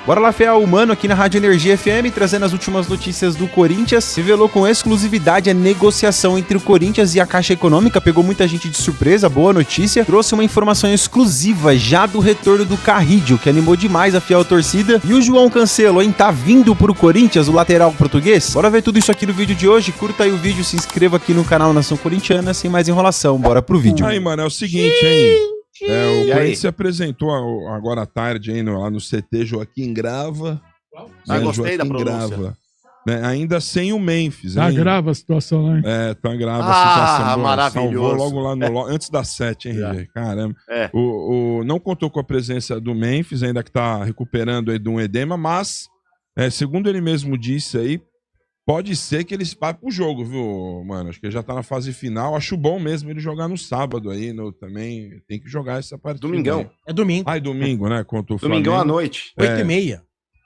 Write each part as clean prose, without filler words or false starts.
Bora lá, Fé, o Mano aqui na Rádio Energia FM, trazendo as últimas notícias do Corinthians. Revelou com exclusividade a negociação entre o Corinthians e a Caixa Econômica, pegou muita gente de surpresa, boa notícia. Trouxe uma informação exclusiva já do retorno do Carrídio, que animou demais a fiel torcida. E o João Cancelo, hein, tá vindo pro Corinthians, o lateral português? Bora ver tudo isso aqui no vídeo de hoje. Curta aí o vídeo, se inscreva aqui no canal Nação Corintiana. Sem mais enrolação, bora pro vídeo. Aí, mano, é o seguinte, hein? O Corinthians se apresentou agora à tarde aí lá no CT Joaquim Grava. Gostei da pronúncia. Grava, né? Ainda sem o Memphis. Tá grave a situação, né? Tá grave a situação. Maravilhoso. Salvou logo lá antes das 7, hein, RG? Caramba. Não contou com a presença do Memphis, ainda que tá recuperando aí de um edema, mas, segundo ele mesmo disse aí, pode ser que ele vá pro jogo, viu, mano? Acho que ele já tá na fase final. Acho bom mesmo ele jogar no sábado aí, também. Tem que jogar essa partida. Domingão. Aí. É domingo. É domingo, né? Contra o Flamengo. Domingão à noite. 8h30.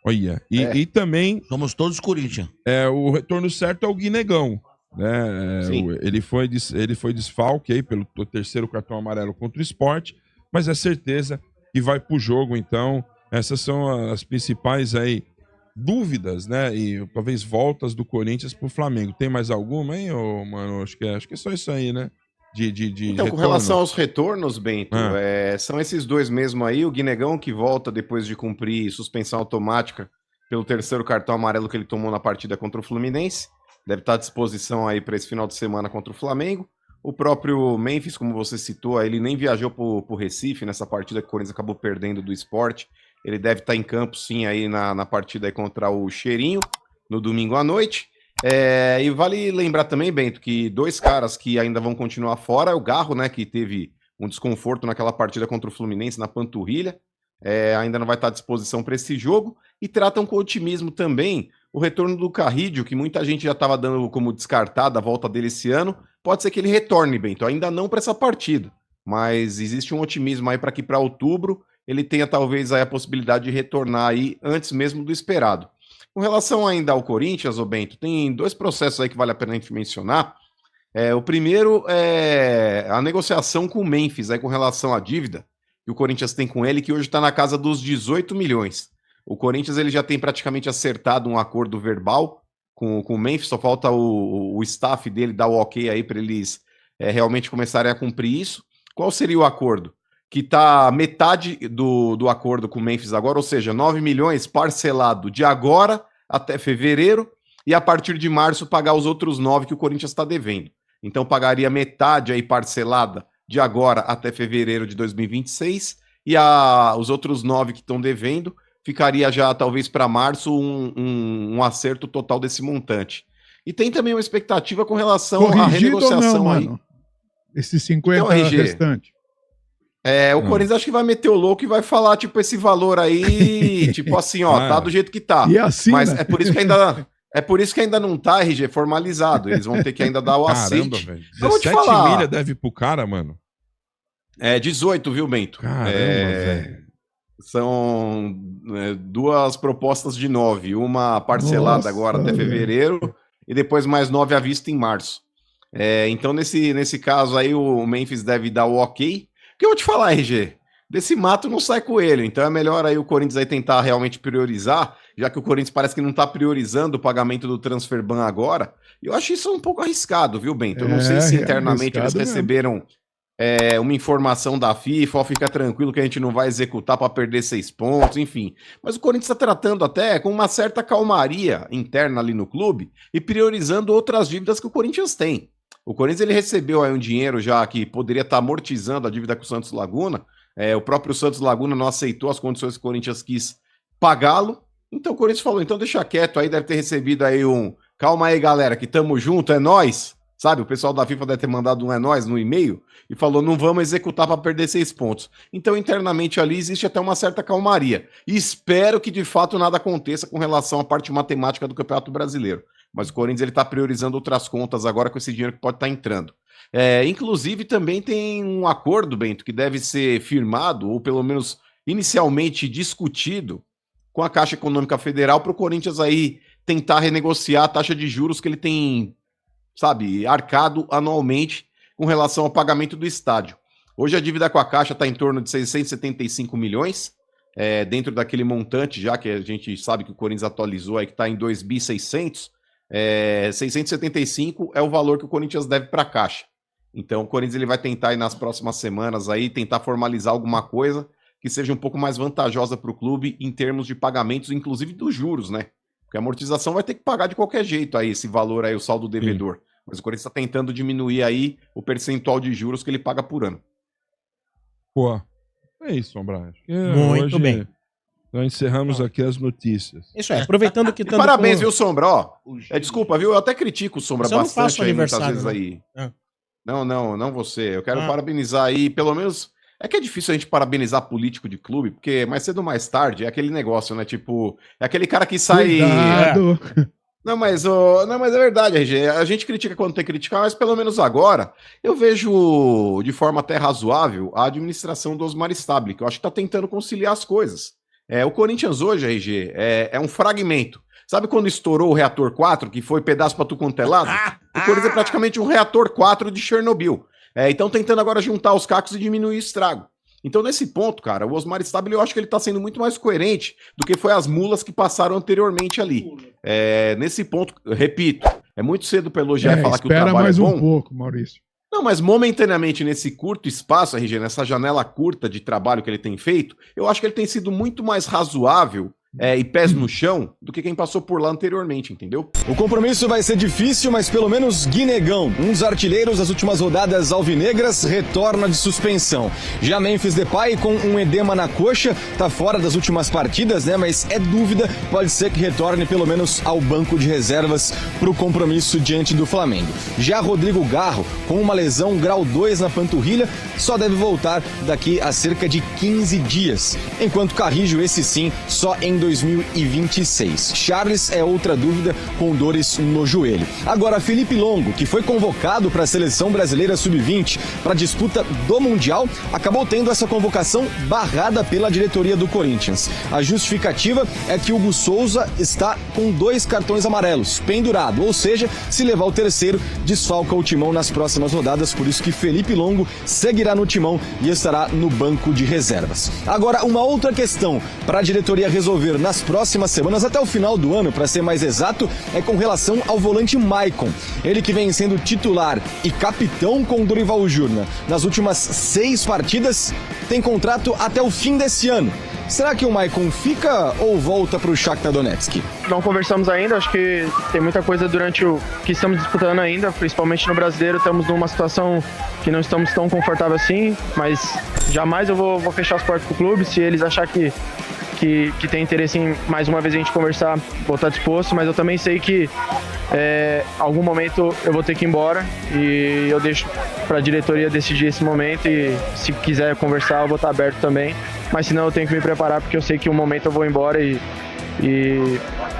Olha. E também... Somos todos Corinthians. O retorno certo é o Guinegão. Né? Ele foi desfalque aí pelo terceiro cartão amarelo contra o Sport, mas é certeza que vai pro jogo, então. Essas são as principais aí dúvidas, né? E talvez voltas do Corinthians pro Flamengo. Tem mais alguma, hein, mano? Acho que é só isso aí, né? Então, retorno. Com relação aos retornos, Bento, são esses dois mesmo aí. O Guinegão, que volta depois de cumprir suspensão automática pelo terceiro cartão amarelo que ele tomou na partida contra o Fluminense. Deve estar à disposição aí para esse final de semana contra o Flamengo. O próprio Memphis, como você citou, ele nem viajou pro Recife nessa partida que o Corinthians acabou perdendo do Sport. Ele deve estar em campo, sim, aí na partida aí contra o Cheirinho, no domingo à noite. E vale lembrar também, Bento, que dois caras que ainda vão continuar fora é o Garro, né, que teve um desconforto naquela partida contra o Fluminense na panturrilha. Ainda não vai estar à disposição para esse jogo. E tratam com otimismo também o retorno do Carrídio, que muita gente já estava dando como descartada a volta dele esse ano. Pode ser que ele retorne, Bento, ainda não para essa partida. Mas existe um otimismo aí para que para outubro ele tenha talvez aí a possibilidade de retornar aí antes mesmo do esperado. Com relação ainda ao Corinthians, ô Bento, tem dois processos aí que vale a pena a gente mencionar. O primeiro é a negociação com o Memphis, aí com relação à dívida que o Corinthians tem com ele, que hoje está na casa dos 18 milhões. O Corinthians ele já tem praticamente acertado um acordo verbal com o Memphis, só falta o staff dele dar o ok aí para eles realmente começarem a cumprir isso. Qual seria o acordo? Que está metade do acordo com o Memphis agora, ou seja, 9 milhões parcelado de agora até fevereiro, e a partir de março pagar os outros 9 que o Corinthians está devendo. Então pagaria metade aí parcelada de agora até fevereiro de 2026, e os outros 9 que estão devendo, ficaria já talvez para março um acerto total desse montante. E tem também uma expectativa com relação à renegociação não, aí. Mano? Esses 50 então, RG, restantes. O Corinthians acho que vai meter o louco e vai falar, tipo, esse valor aí, tipo assim, ó, tá do jeito que tá. E assim, mas né? é por isso que ainda não tá, RG, formalizado. Eles vão ter que ainda dar o aceite. Velho. Eu vou te 17 falar. milha deve ir pro cara, mano. 18, viu, Bento? Caramba, velho. São duas propostas de 9. Uma parcelada agora até fevereiro e depois mais 9 à vista em março. Então, nesse caso aí, o Memphis deve dar o ok. O que eu vou te falar, RG? Desse mato não sai coelho, então é melhor aí o Corinthians aí tentar realmente priorizar, já que o Corinthians parece que não tá priorizando o pagamento do Transferban agora. E eu acho isso um pouco arriscado, viu, Bento? Eu não sei se internamente eles receberam uma informação da FIFA, fica tranquilo que a gente não vai executar para perder 6 pontos, enfim. Mas o Corinthians está tratando até com uma certa calmaria interna ali no clube e priorizando outras dívidas que o Corinthians tem. O Corinthians ele recebeu aí um dinheiro já que poderia estar amortizando a dívida com o Santos Laguna. O próprio Santos Laguna não aceitou as condições que o Corinthians quis pagá-lo. Então o Corinthians falou, então deixa quieto aí, deve ter recebido aí calma aí, galera, que tamo junto, é nóis. Sabe, o pessoal da FIFA deve ter mandado um é nóis no e-mail e falou, não vamos executar para perder 6 pontos. Então internamente ali existe até uma certa calmaria. E espero que de fato nada aconteça com relação à parte matemática do Campeonato Brasileiro. Mas o Corinthians ele está priorizando outras contas agora com esse dinheiro que pode estar entrando. Inclusive também tem um acordo, Bento, que deve ser firmado, ou pelo menos inicialmente discutido, com a Caixa Econômica Federal para o Corinthians aí tentar renegociar a taxa de juros que ele tem, sabe, arcado anualmente com relação ao pagamento do estádio. Hoje a dívida com a Caixa está em torno de 675 milhões, dentro daquele montante, já que a gente sabe que o Corinthians atualizou aí, que está em 2.600, 675 é o valor que o Corinthians deve para a Caixa. Então o Corinthians ele vai tentar aí nas próximas semanas aí, tentar formalizar alguma coisa que seja um pouco mais vantajosa para o clube em termos de pagamentos, inclusive dos juros, né? Porque a amortização vai ter que pagar de qualquer jeito aí, esse valor aí, o saldo devedor. Sim. Mas o Corinthians está tentando diminuir aí o percentual de juros que ele paga por ano. Pô, é isso, Sombra. Muito hoje, bem. Nós encerramos aqui as notícias. Isso é, aproveitando que... Parabéns, viu, Sombra? Ó, desculpa, viu? Eu até critico o Sombra bastante. Eu não faço aí, aniversário, muitas vezes aí. Não você. Eu quero parabenizar aí, pelo menos... É que é difícil a gente parabenizar político de clube, porque mais cedo ou mais tarde é aquele negócio, né? Tipo, é aquele cara que sai... Cuidado. Não, mas é verdade, RG. A gente critica quando tem que criticar, mas pelo menos agora eu vejo de forma até razoável a administração do Osmar Stabile, que eu acho que tá tentando conciliar as coisas. O Corinthians hoje, RG, é um fragmento. Sabe quando estourou o reator 4, que foi pedaço pra tu quanto é lado? O Corinthians é praticamente um reator 4 de Chernobyl. Então tentando agora juntar os cacos e diminuir o estrago. Então nesse ponto, cara, o Osmar Stabile eu acho que ele tá sendo muito mais coerente do que foi as mulas que passaram anteriormente ali. Nesse ponto, repito, é muito cedo pra elogiar e falar que o trabalho mais é bom. Um pouco, Maurício. Não, mas momentaneamente nesse curto espaço, RG, nessa janela curta de trabalho que ele tem feito, eu acho que ele tem sido muito mais razoável e pés no chão do que quem passou por lá anteriormente, entendeu? O compromisso vai ser difícil, mas pelo menos Guinegão, um dos artilheiros das últimas rodadas alvinegras, retorna de suspensão. Já Memphis Depay, com um edema na coxa, tá fora das últimas partidas, né? Mas é dúvida, pode ser que retorne pelo menos ao banco de reservas pro compromisso diante do Flamengo. Já Rodrigo Garro, com uma lesão grau 2 na panturrilha, só deve voltar daqui a cerca de 15 dias. Enquanto Carrijo, esse sim, só em 2026. Charles é outra dúvida, com dores no joelho. Agora, Felipe Longo, que foi convocado para a Seleção Brasileira Sub-20 para a disputa do Mundial, acabou tendo essa convocação barrada pela diretoria do Corinthians. A justificativa é que Hugo Souza está com 2 cartões amarelos, pendurado, ou seja, se levar o terceiro, desfalca o timão nas próximas rodadas, por isso que Felipe Longo seguirá no timão e estará no banco de reservas. Agora, uma outra questão para a diretoria resolver nas próximas semanas, até o final do ano, para ser mais exato, é com relação ao volante Maicon. Ele que vem sendo titular e capitão com o Dorival Júnior nas últimas 6 partidas, tem contrato até o fim desse ano. Será que o Maicon fica ou volta para o Shakhtar Donetsk? Não conversamos ainda, acho que tem muita coisa durante o que estamos disputando ainda, principalmente no Brasileiro, estamos numa situação que não estamos tão confortáveis assim, mas jamais eu vou fechar as portas pro clube, se eles acharem que tem interesse em mais uma vez a gente conversar, vou estar disposto, mas eu também sei que algum momento eu vou ter que ir embora e eu deixo para a diretoria decidir esse momento e se quiser conversar eu vou estar aberto também, mas senão eu tenho que me preparar porque eu sei que um momento eu vou embora e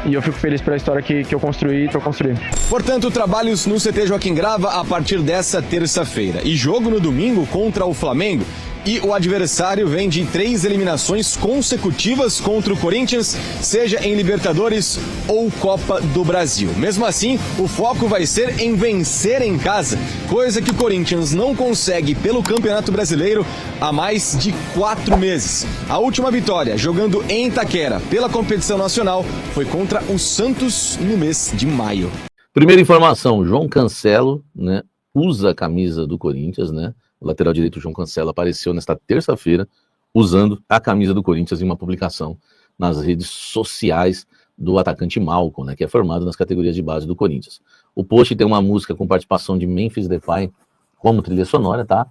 eu fico feliz pela história que eu construí e estou construindo. Portanto, trabalhos no CT Joaquim Grava a partir dessa terça-feira e jogo no domingo contra o Flamengo. E o adversário vem de 3 eliminações consecutivas contra o Corinthians, seja em Libertadores ou Copa do Brasil. Mesmo assim, o foco vai ser em vencer em casa, coisa que o Corinthians não consegue pelo Campeonato Brasileiro há mais de 4 meses. A última vitória, jogando em Itaquera pela competição nacional, foi contra o Santos no mês de maio. Primeira informação, João Cancelo, né, usa a camisa do Corinthians, né? O lateral direito João Cancelo apareceu nesta terça-feira usando a camisa do Corinthians em uma publicação nas redes sociais do atacante Malcom, né, que é formado nas categorias de base do Corinthians. O post tem uma música com participação de Memphis Depay como trilha sonora, tá?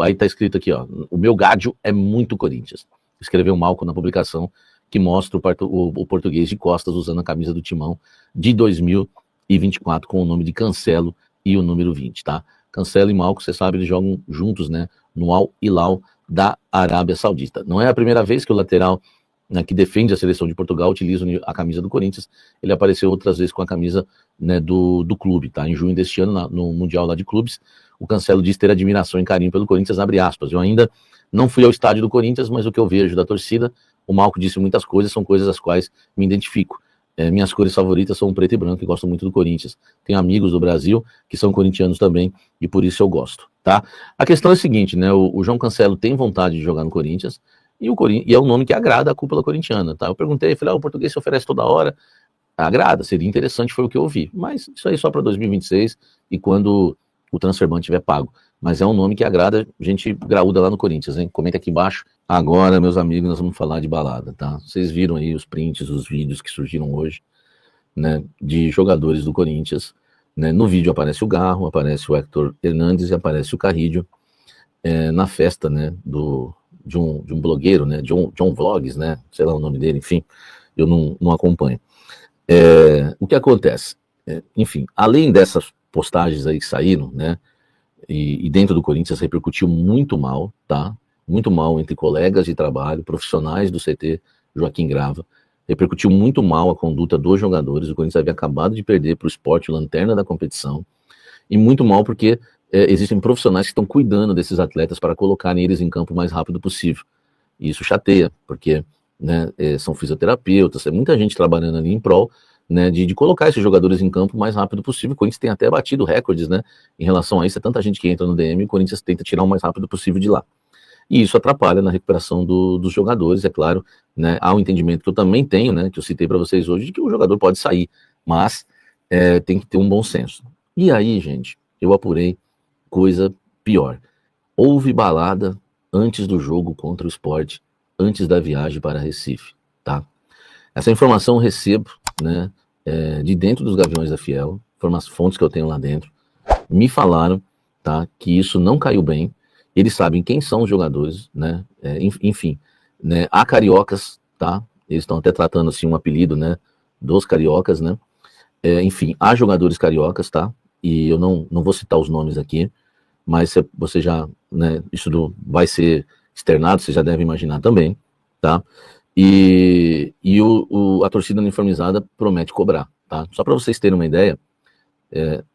Aí tá escrito aqui, ó, o meu gádio é muito Corinthians. Escreveu Malcom na publicação que mostra o português de costas usando a camisa do Timão de 2024 com o nome de Cancelo e o número 20, tá? Cancelo e Malcom, você sabe, eles jogam juntos, né, no Al Hilal da Arábia Saudita. Não é a primeira vez que o lateral, né, que defende a seleção de Portugal utiliza a camisa do Corinthians. Ele apareceu outras vezes com a camisa, né, do clube, tá? Em junho deste ano, no Mundial lá de Clubes, o Cancelo diz ter admiração e carinho pelo Corinthians, abre aspas. Eu ainda não fui ao estádio do Corinthians, mas o que eu vejo da torcida, o Malcom disse muitas coisas, são coisas às quais me identifico. Minhas cores favoritas são preto e branco e gosto muito do Corinthians. Tenho amigos do Brasil que são corintianos também e por isso eu gosto, tá? A questão é a seguinte, né? O João Cancelo tem vontade de jogar no Corinthians E é um nome que agrada a cúpula corintiana, tá? Eu perguntei, falei, o português se oferece toda hora. Agrada, seria interessante, foi o que eu ouvi. Mas isso aí só para 2026 e quando o transferban tiver pago. Mas é um nome que agrada gente graúda lá no Corinthians, hein? Comenta aqui embaixo. Agora, meus amigos, nós vamos falar de balada, tá? Vocês viram aí os prints, os vídeos que surgiram hoje, né? De jogadores do Corinthians, né? No vídeo aparece o Garro, aparece o Héctor Hernandes e aparece o Carrillo na festa, né? De um blogueiro, né? John Vlogs, né? Sei lá o nome dele, enfim. Eu não acompanho. O que acontece? Enfim, além dessas postagens aí que saíram, né? E dentro do Corinthians repercutiu muito mal, tá? Muito mal entre colegas de trabalho, profissionais do CT Joaquim Grava. Repercutiu muito mal a conduta dos jogadores. O Corinthians havia acabado de perder para o Sport, lanterna da competição. E muito mal porque existem profissionais que estão cuidando desses atletas para colocarem eles em campo o mais rápido possível. E isso chateia, porque né, são fisioterapeutas, muita gente trabalhando ali em prol, né, de colocar esses jogadores em campo o mais rápido possível. O Corinthians tem até batido recordes, né, em relação a isso. É tanta gente que entra no DM, o Corinthians tenta tirar o mais rápido possível de lá. E isso atrapalha na recuperação dos jogadores, é claro, né, há um entendimento que eu também tenho, né, que eu citei para vocês hoje, de que o jogador pode sair, mas tem que ter um bom senso. E aí, gente, eu apurei coisa pior. Houve balada antes do jogo contra o Sport, antes da viagem para Recife, tá? Essa informação eu recebo, né, de dentro dos Gaviões da Fiel, fontes que eu tenho lá dentro, me falaram, tá, que isso não caiu bem. Eles sabem quem são os jogadores, né, enfim, né, há cariocas, tá, eles estão até tratando, assim, um apelido, né, dos cariocas, né, enfim, há jogadores cariocas, tá, e eu não vou citar os nomes aqui, mas você já, né, isso vai ser externado, você já deve imaginar também, tá, e a torcida uniformizada promete cobrar, tá, só para vocês terem uma ideia,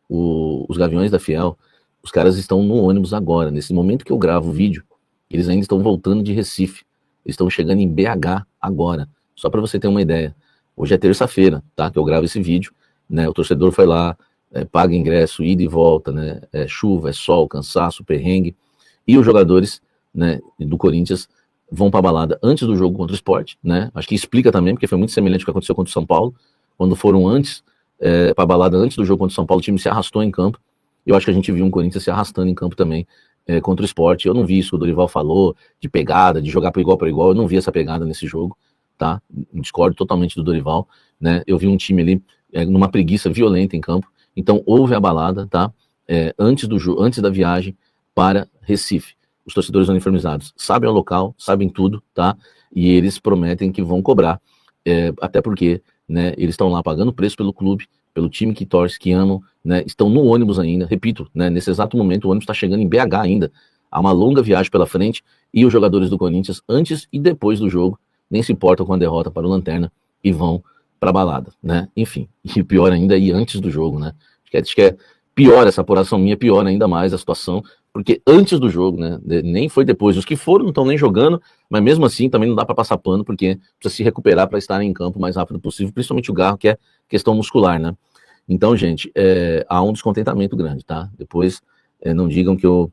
os Gaviões da Fiel, os caras estão no ônibus agora, nesse momento que eu gravo o vídeo, eles ainda estão voltando de Recife, eles estão chegando em BH agora, só para você ter uma ideia. Hoje é terça-feira, tá, que eu gravo esse vídeo, né, o torcedor foi lá, paga ingresso, ida e volta, né, chuva, sol, cansaço, perrengue, e os jogadores, né, do Corinthians vão para a balada antes do jogo contra o Sport, né, acho que explica também, porque foi muito semelhante ao que aconteceu contra o São Paulo, quando foram antes, para a balada antes do jogo contra o São Paulo, o time se arrastou em campo. Eu acho que a gente viu um Corinthians se arrastando em campo também contra o Sport. Eu não vi isso que o Dorival falou, de pegada, de jogar para igual, eu não vi essa pegada nesse jogo, tá? Discordo totalmente do Dorival, né? Eu vi um time ali numa preguiça violenta em campo. Então houve a balada, tá? Antes da viagem para Recife. Os torcedores uniformizados sabem o local, sabem tudo, tá? E eles prometem que vão cobrar, até porque, né, eles estão lá pagando preço pelo clube, pelo time que torce, que amam, né, estão no ônibus ainda, repito, né, nesse exato momento o ônibus está chegando em BH ainda, há uma longa viagem pela frente, e os jogadores do Corinthians, antes e depois do jogo, nem se importam com a derrota para o Lanterna, e vão para a balada, né, enfim, e pior ainda, e antes do jogo, né, acho que é pior essa apuração minha, pior ainda mais a situação, porque antes do jogo, né, nem foi depois, os que foram não estão nem jogando, mas mesmo assim também não dá para passar pano, porque precisa se recuperar para estarem em campo o mais rápido possível, principalmente o Garro, que é questão muscular, né. Então, gente, há um descontentamento grande, tá? Depois não digam que eu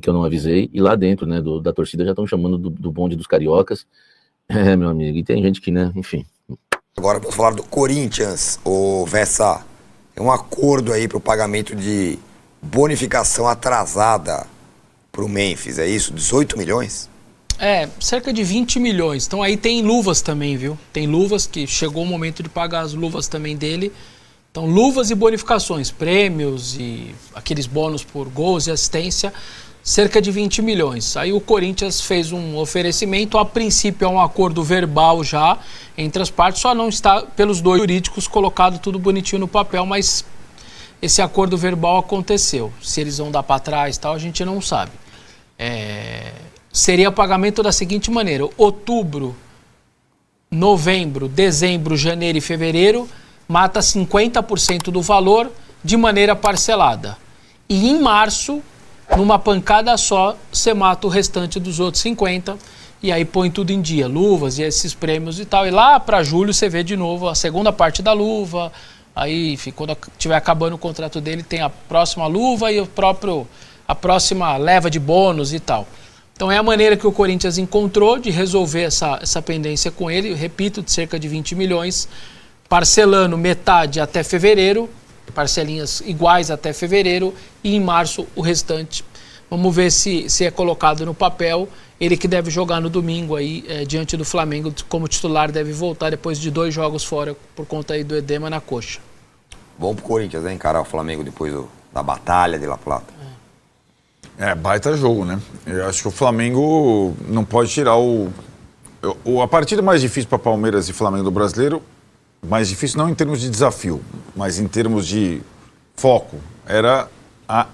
não avisei, e lá dentro, né, da torcida já estão chamando do bonde dos cariocas, meu amigo, e tem gente que, né, enfim. Agora vamos falar do Corinthians, o Vessa, é um acordo aí para o pagamento de bonificação atrasada para o Memphis, é isso? 18 milhões? Cerca de 20 milhões. Então aí tem luvas também, viu? Tem luvas que chegou o momento de pagar as luvas também dele. Então luvas e bonificações, prêmios e aqueles bônus por gols e assistência, cerca de 20 milhões. Aí o Corinthians fez um oferecimento, a princípio é um acordo verbal já entre as partes, só não está pelos dois jurídicos colocado tudo bonitinho no papel, mas esse acordo verbal aconteceu. Se eles vão dar para trás e tal, a gente não sabe. Seria pagamento da seguinte maneira: outubro, novembro, dezembro, janeiro e fevereiro, mata 50% do valor de maneira parcelada. E em março, numa pancada só, você mata o restante dos outros 50%, e aí põe tudo em dia, luvas e esses prêmios e tal. E lá para julho você vê de novo a segunda parte da luva. Aí, enfim, quando estiver acabando o contrato dele, tem a próxima luva e a próxima leva de bônus e tal. Então é a maneira que o Corinthians encontrou de resolver essa pendência com ele, repito, de cerca de 20 milhões, parcelando metade até fevereiro, parcelinhas iguais até fevereiro, e em março o restante. Vamos ver se é colocado no papel. Ele que deve jogar no domingo aí, diante do Flamengo, como titular, deve voltar depois de 2 jogos fora por conta aí do edema na coxa. Bom pro Corinthians, né? Encarar o Flamengo depois da batalha de La Plata. Baita jogo, né? Eu acho que o Flamengo não pode tirar a partida mais difícil para Palmeiras e Flamengo do Brasileiro, mais difícil não em termos de desafio, mas em termos de foco, era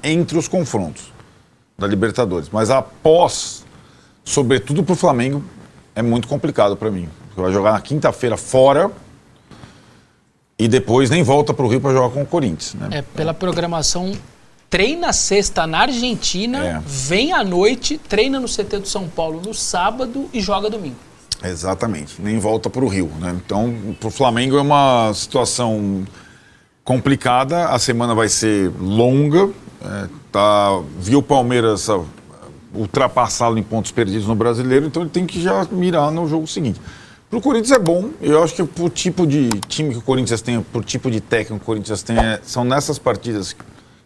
entre os confrontos da Libertadores. Mas após, sobretudo pro Flamengo, é muito complicado para mim. Porque vai jogar na quinta-feira fora e depois nem volta pro Rio para jogar com o Corinthians, né? Pela programação... Treina sexta na Argentina, vem à noite, treina no CT do São Paulo no sábado e joga domingo. Exatamente, nem volta para o Rio, né? Então, para o Flamengo é uma situação complicada, a semana vai ser longa, viu o Palmeiras ultrapassá-lo em pontos perdidos no Brasileiro, então ele tem que já mirar no jogo seguinte. Para o Corinthians é bom, eu acho que por tipo de time que o Corinthians tem, por tipo de técnico que o Corinthians tem, são nessas partidas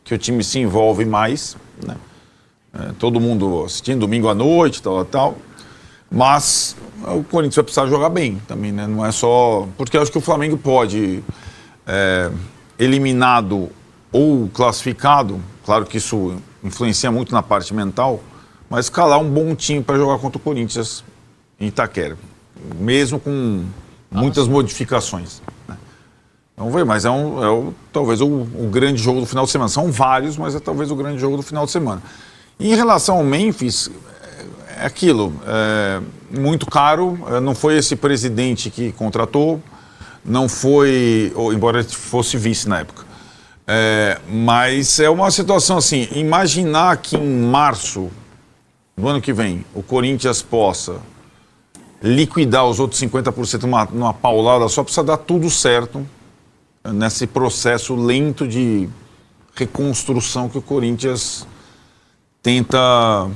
que o time se envolve mais, né? Todo mundo assistindo domingo à noite, tal. Mas o Corinthians vai precisar jogar bem também, né? Não é só... Porque eu acho que o Flamengo pode, eliminado ou classificado, claro que isso influencia muito na parte mental, mas escalar um bom time para jogar contra o Corinthians em Itaquera, mesmo com muitas modificações, né? Vamos ver, mas talvez o grande jogo do final de semana. São vários, mas é talvez o grande jogo do final de semana. Em relação ao Memphis, é aquilo, muito caro, não foi esse presidente que contratou, não foi, embora fosse vice na época. Mas é uma situação assim, imaginar que em março do ano que vem o Corinthians possa liquidar os outros 50% numa paulada só, precisa dar tudo certo nesse processo lento de reconstrução que o Corinthians tenta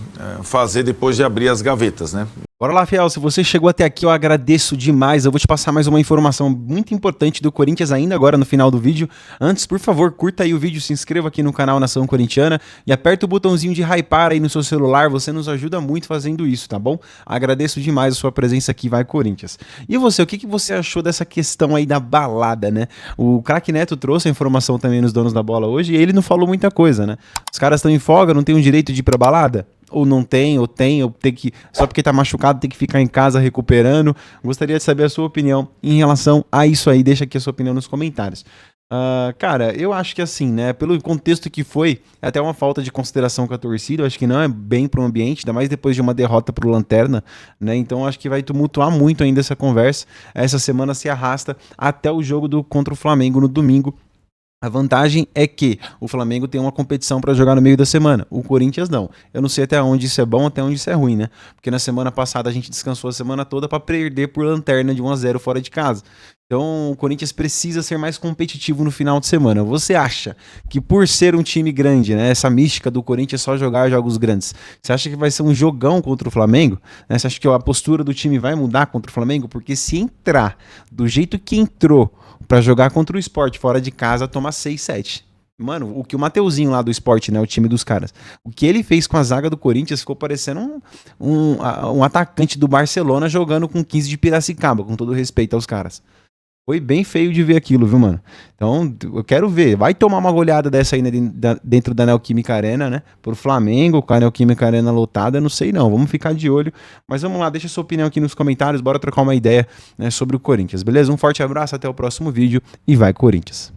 fazer depois de abrir as gavetas, né? Bora lá, Fiel, se você chegou até aqui, eu agradeço demais. Eu vou te passar mais uma informação muito importante do Corinthians ainda agora no final do vídeo. Antes, por favor, curta aí o vídeo, se inscreva aqui no canal Nação Corintiana e aperta o botãozinho de hypar aí no seu celular, você nos ajuda muito fazendo isso, tá bom? Agradeço demais a sua presença aqui, vai Corinthians. E você, o que você achou dessa questão aí da balada, né? O Craque Neto trouxe a informação também nos Donos da Bola hoje e ele não falou muita coisa, né? Os caras estão em folga, não tem o direito de ir pra balada? Ou não tem, ou tem que... Só porque tá machucado tem que ficar em casa recuperando. Gostaria de saber a sua opinião em relação a isso aí. Deixa aqui a sua opinião nos comentários. Cara, eu acho que assim, né? Pelo contexto que foi, é até uma falta de consideração com a torcida. Eu acho que não é bem pro ambiente, ainda mais depois de uma derrota pro Lanterna, né? Então acho que vai tumultuar muito ainda essa conversa. Essa semana se arrasta até o jogo contra o Flamengo no domingo. A vantagem é que o Flamengo tem uma competição para jogar no meio da semana, o Corinthians não. Eu não sei até onde isso é bom, até onde isso é ruim, né? Porque na semana passada a gente descansou a semana toda para perder por Lanterna de 1-0 fora de casa. Então o Corinthians precisa ser mais competitivo no final de semana. Você acha que por ser um time grande, né, essa mística do Corinthians só jogar jogos grandes, você acha que vai ser um jogão contra o Flamengo? Né? Você acha que a postura do time vai mudar contra o Flamengo? Porque se entrar do jeito que entrou pra jogar contra o Sport fora de casa, toma 6-7. Mano, o que o Mateuzinho lá do Sport, né, o time dos caras, o que ele fez com a zaga do Corinthians ficou parecendo um atacante do Barcelona jogando com 15 de Piracicaba, com todo respeito aos caras. Foi bem feio de ver aquilo, viu, mano? Então, eu quero ver. Vai tomar uma goleada dessa aí dentro da Neoquímica Arena, né? Pro Flamengo, com a Neoquímica Arena lotada, não sei não. Vamos ficar de olho. Mas vamos lá, deixa sua opinião aqui nos comentários. Bora trocar uma ideia, né, sobre o Corinthians, beleza? Um forte abraço, até o próximo vídeo e vai Corinthians!